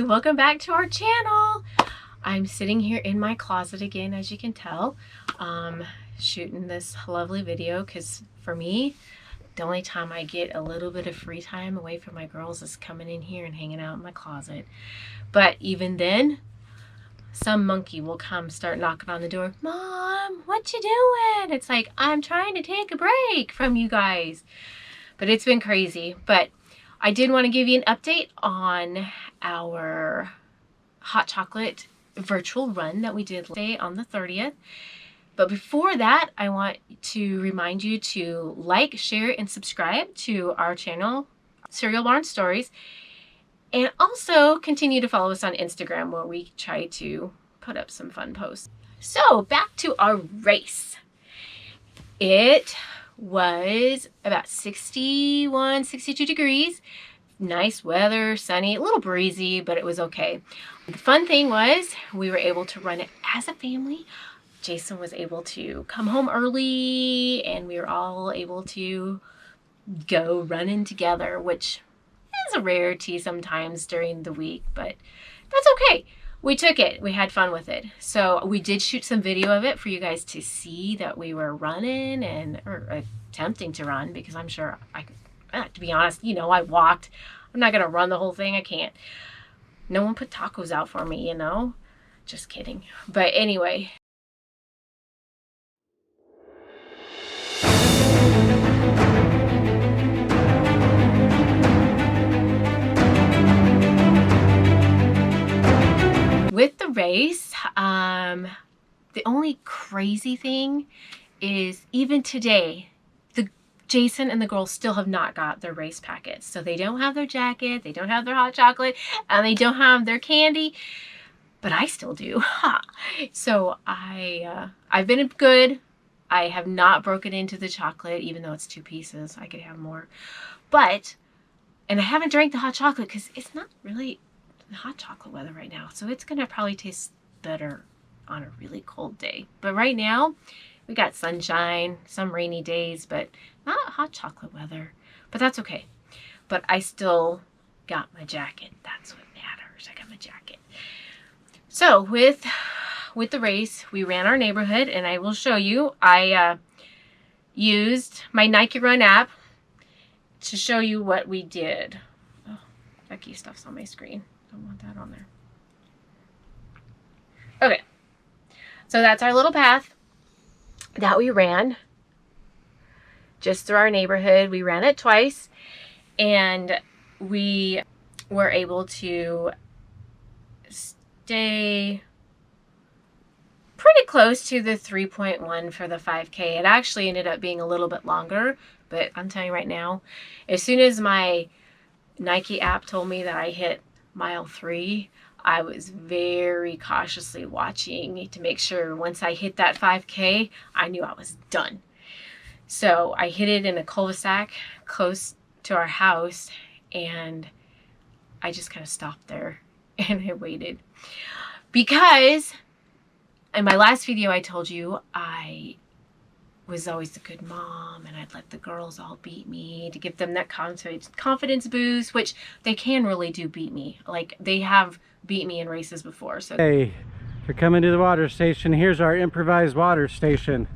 welcome back to our channel. I'm sitting here in my closet again, as you can tell, shooting this lovely video because for me, the only time I get a little bit of free time away from my girls is coming in here and hanging out in my closet. But even then, some monkey will come start knocking on the door. Mom, what you doing? It's like, I'm trying to take a break from you guys. But it's been crazy. But I did want to give you an update on our hot chocolate virtual run that we did today on the 30th. But before that, I want to remind you to like, share, and subscribe to our channel, Cereal Barn Stories. And also continue to follow us on Instagram where we try to put up some fun posts. So back to our race. It was about 61, 62 degrees. Nice weather, sunny, a little breezy, but it was okay. The fun thing was we were able to run it as a family. Jason was able to come home early and we were all able to go running together, which is a rarity sometimes during the week, but that's okay. We took it. We had fun with it. So we did shoot some video of it for you guys to see that we were running or attempting to run, because I'm sure to be honest, you know, I walked. I'm not going to run the whole thing. I can't. No one put tacos out for me, you know? Just kidding. But anyway. With the race, the only crazy thing is even today, Jason and the girls still have not got their race packets. So they don't have their jacket, they don't have their hot chocolate, and they don't have their candy, but I still do. So I've been good. I have not broken into the chocolate, even though it's 2 pieces. I could have more. And I haven't drank the hot chocolate because it's not really hot chocolate weather right now. So it's going to probably taste better on a really cold day. But right now, we got sunshine, some rainy days, but not hot chocolate weather. But that's okay. But I still got my jacket. That's what matters. I got my jacket. So with the race, we ran our neighborhood, and I will show you. I used my Nike Run app to show you what we did. Oh, Becky stuff's on my screen. Don't want that on there. Okay. So that's our little path that we ran just through our neighborhood. We ran it twice, and we were able to stay pretty close to the 3.1 for the 5K. It actually ended up being a little bit longer, but I'm telling you right now, as soon as my Nike app told me that I hit mile 3, I was very cautiously watching to make sure once I hit that 5K, I knew I was done. So I hit it in a cul-de-sac close to our house, and I just kind of stopped there and I waited. Because in my last video I told you I was always a good mom and I'd let the girls all beat me to give them that confidence boost, which they can really do beat me. Like, they have beat me in races before. So hey, we're coming to the water station. Here's our improvised water station.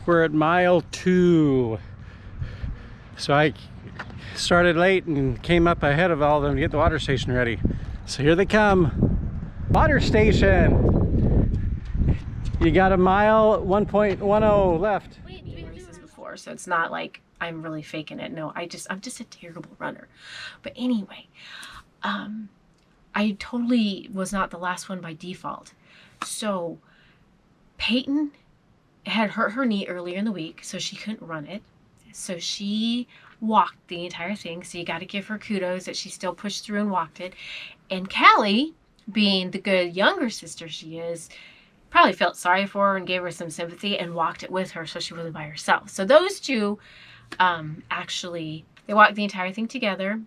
We're at mile 2. So I started late and came up ahead of all of them to get the water station ready. So here they come. Water station. You got a mile 1.10 left. We've been races before, so it's not like I'm really faking it. No, I'm just a terrible runner. But anyway, I totally was not the last one by default. So Peyton had hurt her knee earlier in the week, so she couldn't run it. So she walked the entire thing. So you got to give her kudos that she still pushed through and walked it. And Callie, being the good younger sister she is, probably felt sorry for her and gave her some sympathy and walked it with her so she wasn't by herself. So those two actually, they walked the entire thing together,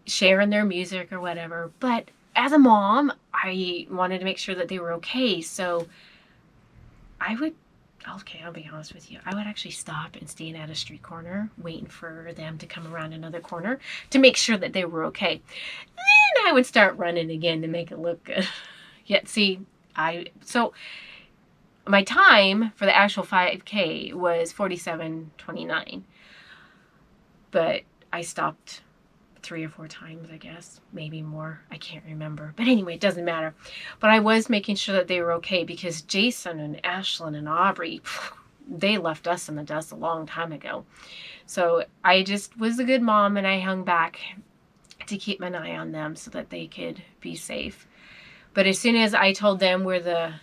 sharing their music or whatever. But as a mom, I wanted to make sure that they were okay. So I'll be honest with you. I would actually stop and stand at a street corner waiting for them to come around another corner to make sure that they were okay. Then I would start running again to make it look good. Yet, see, so my time for the actual 5K was 47:29. But I stopped 3 or 4 times, I guess, maybe more. I can't remember. But anyway, it doesn't matter. But I was making sure that they were okay, because Jason and Ashlyn and Aubrey, they left us in the dust a long time ago. So I just was a good mom, and I hung back to keep an eye on them so that they could be safe. But as soon as I told them where the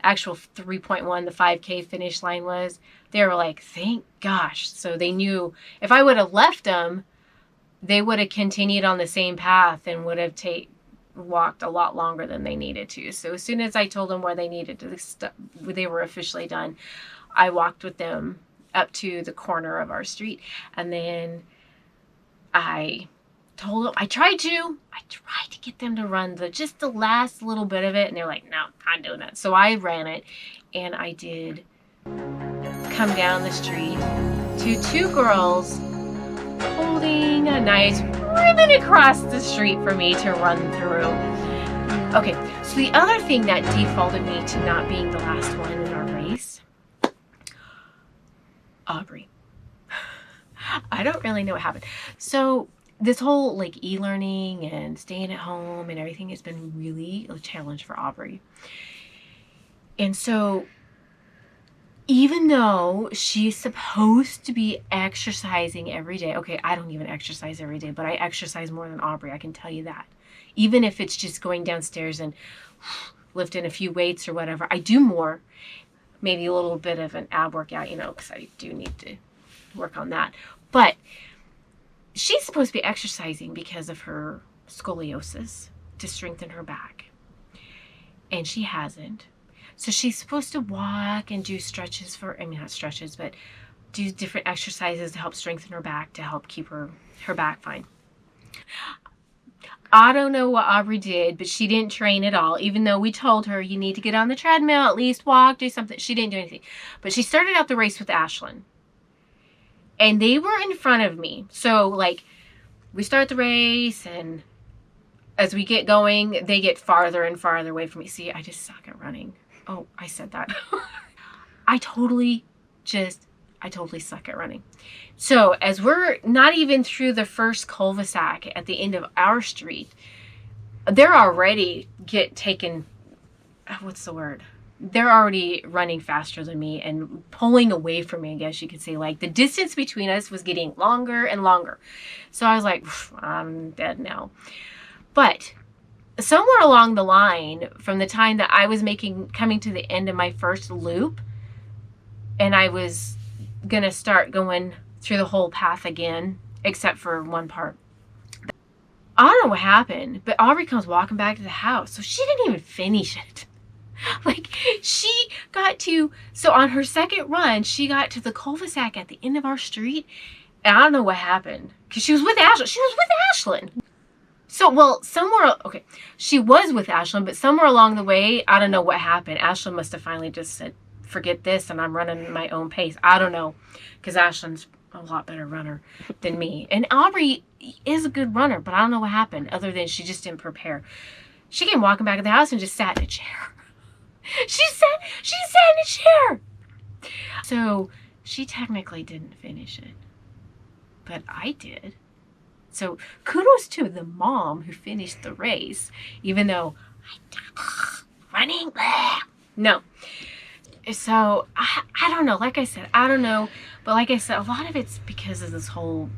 actual 3.1, the 5K finish line was, they were like, thank gosh. So they knew if I would have left them, they would have continued on the same path and would have walked a lot longer than they needed to. So as soon as I told them where they needed to, they were officially done, I walked with them up to the corner of our street. And then I told them, I tried to get them to run just the last little bit of it. And they're like, no, I'm doing it. So I ran it, and I did come down the street to 2 girls holding a nice ribbon across the street for me to run through. Okay, so the other thing that defaulted me to not being the last one in our race, Aubrey. I don't really know what happened. So this whole like e-learning and staying at home and everything has been really a challenge for Aubrey. And so even though she's supposed to be exercising every day, okay, I don't even exercise every day, but I exercise more than Aubrey, I can tell you that. Even if it's just going downstairs and lifting a few weights or whatever, I do more. Maybe a little bit of an ab workout, because I do need to work on that. But she's supposed to be exercising because of her scoliosis to strengthen her back. And she hasn't. So she's supposed to walk and do stretches not stretches, but do different exercises to help strengthen her back, to help keep her back fine. I don't know what Aubrey did, but she didn't train at all. Even though we told her, you need to get on the treadmill, at least walk, do something. She didn't do anything. But she started out the race with Ashlyn. And they were in front of me. So, like, we start the race, and as we get going, they get farther and farther away from me. See, I just suck at running. Oh, I said that. I totally suck at running. So as we're not even through the first cul-de-sac at the end of our street, they're already they're already running faster than me and pulling away from me, I guess you could say. Like, the distance between us was getting longer and longer. So I was like, I'm dead now. But somewhere along the line, from the time that I was coming to the end of my first loop, and I was gonna start going through the whole path again, except for one part, I don't know what happened, but Aubrey comes walking back to the house, so she didn't even finish it. Like, so on her second run, she got to the cul-de-sac at the end of our street, and I don't know what happened, because she was with Ashlyn. So, well, she was with Ashlyn, but somewhere along the way, I don't know what happened. Ashlyn must have finally just said, forget this, and I'm running my own pace. I don't know, because Ashlyn's a lot better runner than me. And Aubrey is a good runner, but I don't know what happened, other than she just didn't prepare. She came walking back to the house and just sat in a chair. She sat in a chair. So she technically didn't finish it, but I did. So kudos to the mom who finished the race, even though running. No. So I don't know. Like I said, I don't know. But like I said, a lot of it's because of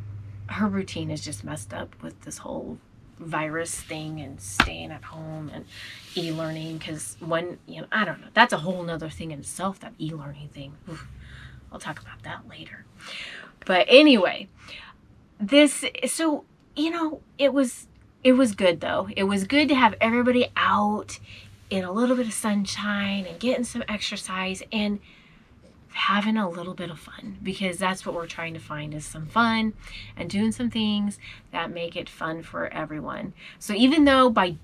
her routine is just messed up with this whole virus thing and staying at home and e-learning. Because I don't know. That's a whole nother thing in itself, that e-learning thing. Oof, I'll talk about that later. But anyway, it was good though. It was good to have everybody out in a little bit of sunshine and getting some exercise and having a little bit of fun, because that's what we're trying to find, is some fun and doing some things that make it fun for everyone. So even though by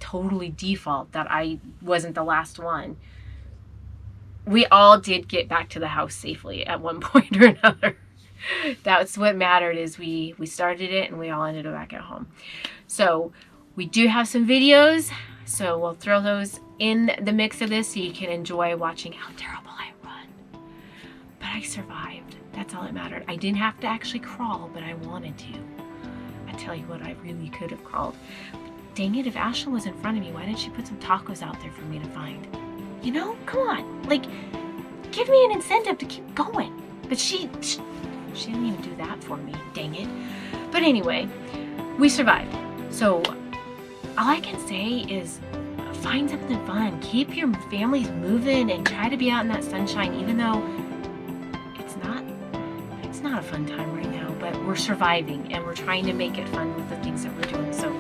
totally default, that I wasn't the last one, we all did get back to the house safely at one point or another. That's what mattered, is we started it and we all ended up back at home. So we do have some videos, so we'll throw those in the mix of this so you can enjoy watching how terrible I run. But I survived. That's all that mattered. I didn't have to actually crawl, but I wanted to. I tell you what, I really could have crawled. Dang it, if Ashlyn was in front of me, why didn't she put some tacos out there for me to find? You know, come on, like, give me an incentive to keep going. But she didn't even do that for me, dang it. But anyway, we survived. So all I can say is find something fun. Keep your families moving and try to be out in that sunshine, even though it's not a fun time right now, but we're surviving and we're trying to make it fun with the things that we're doing. So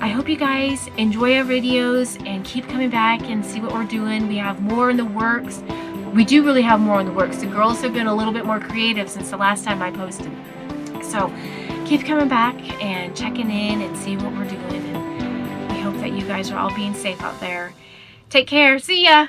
I hope you guys enjoy our videos and keep coming back and see what we're doing. We have more in the works. We do really have more in the works. The girls have been a little bit more creative since the last time I posted. So keep coming back and checking in and see what we're doing. And we hope that you guys are all being safe out there. Take care. See ya.